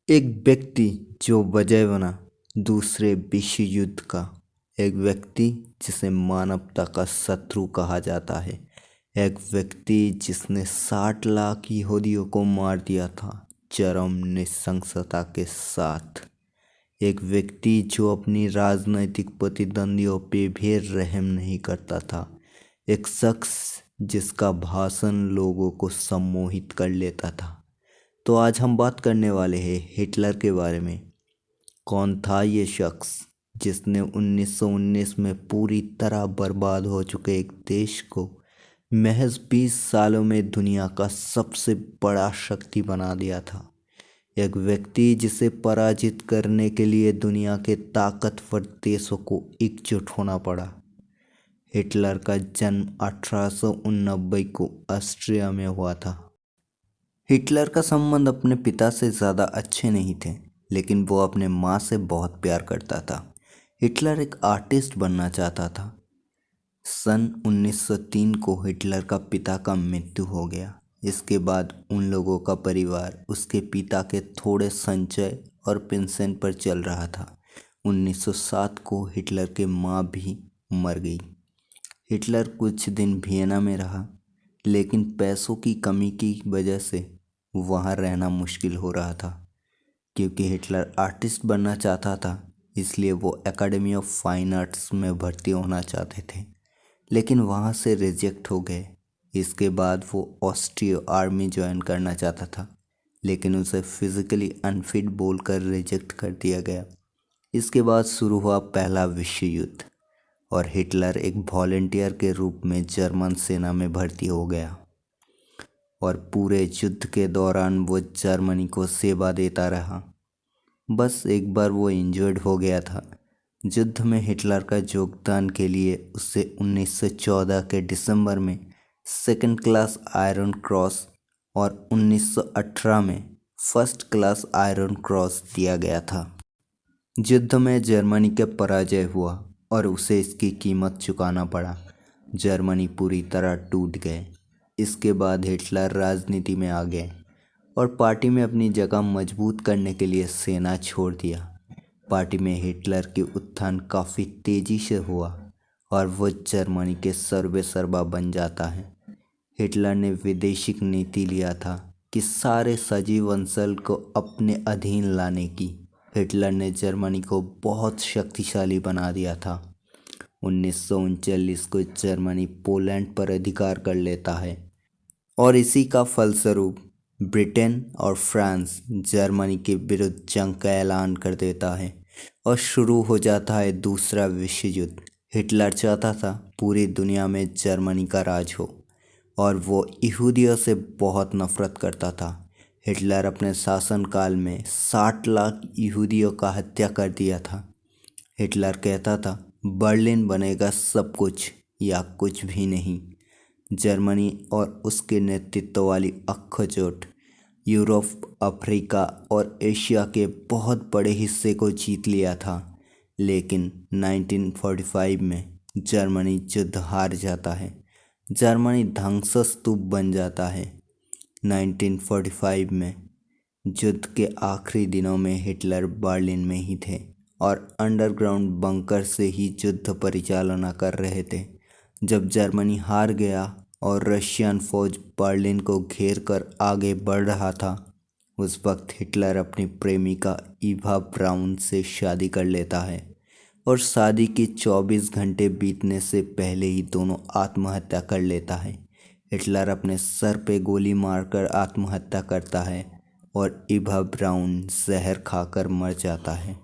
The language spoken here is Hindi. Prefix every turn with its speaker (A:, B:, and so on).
A: एक व्यक्ति जो वजह बना दूसरे विश्व युद्ध का। एक व्यक्ति जिसे मानवता का शत्रु कहा जाता है। एक व्यक्ति जिसने 60 लाख यहूदियों को मार दिया था चरम नृशंसता के साथ। एक व्यक्ति जो अपनी राजनैतिक प्रतिद्वंदियों पे भी रहम नहीं करता था। एक शख्स जिसका भाषण लोगों को सम्मोहित कर लेता था। तो आज हम बात करने वाले हैं हिटलर के बारे में। कौन था ये शख्स जिसने 1919 में पूरी तरह बर्बाद हो चुके एक देश को महज 20 सालों में दुनिया का सबसे बड़ा शक्ति बना दिया था। एक व्यक्ति जिसे पराजित करने के लिए दुनिया के ताकतवर देशों को एकजुट होना पड़ा। हिटलर का जन्म 1889 को ऑस्ट्रिया में हुआ था। हिटलर का संबंध अपने पिता से ज़्यादा अच्छे नहीं थे, लेकिन वो अपने माँ से बहुत प्यार करता था। हिटलर एक आर्टिस्ट बनना चाहता था। सन 1903 को हिटलर का पिता का मृत्यु हो गया। इसके बाद उन लोगों का परिवार उसके पिता के थोड़े संचय और पेंशन पर चल रहा था। 1907 को हिटलर के माँ भी मर गई। हिटलर कुछ दिन वियना में रहा, लेकिन पैसों की कमी की वजह से वहाँ रहना मुश्किल हो रहा था। क्योंकि हिटलर आर्टिस्ट बनना चाहता था, इसलिए वो एकेडमी ऑफ फाइन आर्ट्स में भर्ती होना चाहते थे, लेकिन वहाँ से रिजेक्ट हो गए। इसके बाद वो ऑस्ट्रियो आर्मी ज्वाइन करना चाहता था, लेकिन उसे फिजिकली अनफिट बोलकर रिजेक्ट कर दिया गया। इसके बाद शुरू हुआ पहला विश्व युद्ध और हिटलर एक वॉलंटियर के रूप में जर्मन सेना में भर्ती हो गया और पूरे युद्ध के दौरान वो जर्मनी को सेवा देता रहा। बस एक बार वो इंजर्ड हो गया था। युद्ध में हिटलर का योगदान के लिए उसे 1914 के दिसंबर में सेकंड क्लास आयरन क्रॉस और 1918 में फर्स्ट क्लास आयरन क्रॉस दिया गया था। युद्ध में जर्मनी का पराजय हुआ और उसे इसकी कीमत चुकाना पड़ा। जर्मनी पूरी तरह टूट गए। इसके बाद हिटलर राजनीति में आ गए और पार्टी में अपनी जगह मजबूत करने के लिए सेना छोड़ दिया। पार्टी में हिटलर की उत्थान काफ़ी तेज़ी से हुआ और वो जर्मनी के सर्वेसर्वा बन जाता है। हिटलर ने विदेशी नीति लिया था कि सारे सजीव अंचल को अपने अधीन लाने की। हिटलर ने जर्मनी को बहुत शक्तिशाली बना दिया था। 1939 को जर्मनी पोलैंड पर अधिकार कर लेता है और इसी का फलस्वरूप ब्रिटेन और फ्रांस जर्मनी के विरुद्ध जंग का ऐलान कर देता है और शुरू हो जाता है दूसरा विश्व युद्ध। हिटलर चाहता था पूरी दुनिया में जर्मनी का राज हो और वो यहूदियों से बहुत नफरत करता था। हिटलर अपने शासनकाल में 60 लाख यहूदियों का हत्या कर दिया था। हिटलर कहता था बर्लिन बनेगा सब कुछ या कुछ भी नहीं। जर्मनी और उसके नेतृत्व वाली अक्खोजोट यूरोप, अफ्रीका और एशिया के बहुत बड़े हिस्से को जीत लिया था, लेकिन 1945 में जर्मनी युद्ध हार जाता है। जर्मनी ध्वंसस्तूप बन जाता है। 1945 में युद्ध के आखिरी दिनों में हिटलर बर्लिन में ही थे और अंडरग्राउंड बंकर से ही युद्ध परिचालना कर रहे थे। जब जर्मनी हार गया और रशियन फौज बर्लिन को घेर कर आगे बढ़ रहा था, उस वक्त हिटलर अपनी प्रेमिका ईवा ब्राउन से शादी कर लेता है और शादी के 24 घंटे बीतने से पहले ही दोनों आत्महत्या कर लेता है। हिटलर अपने सर पे गोली मारकर आत्महत्या करता है और ईवा ब्राउन जहर खाकर मर जाता है।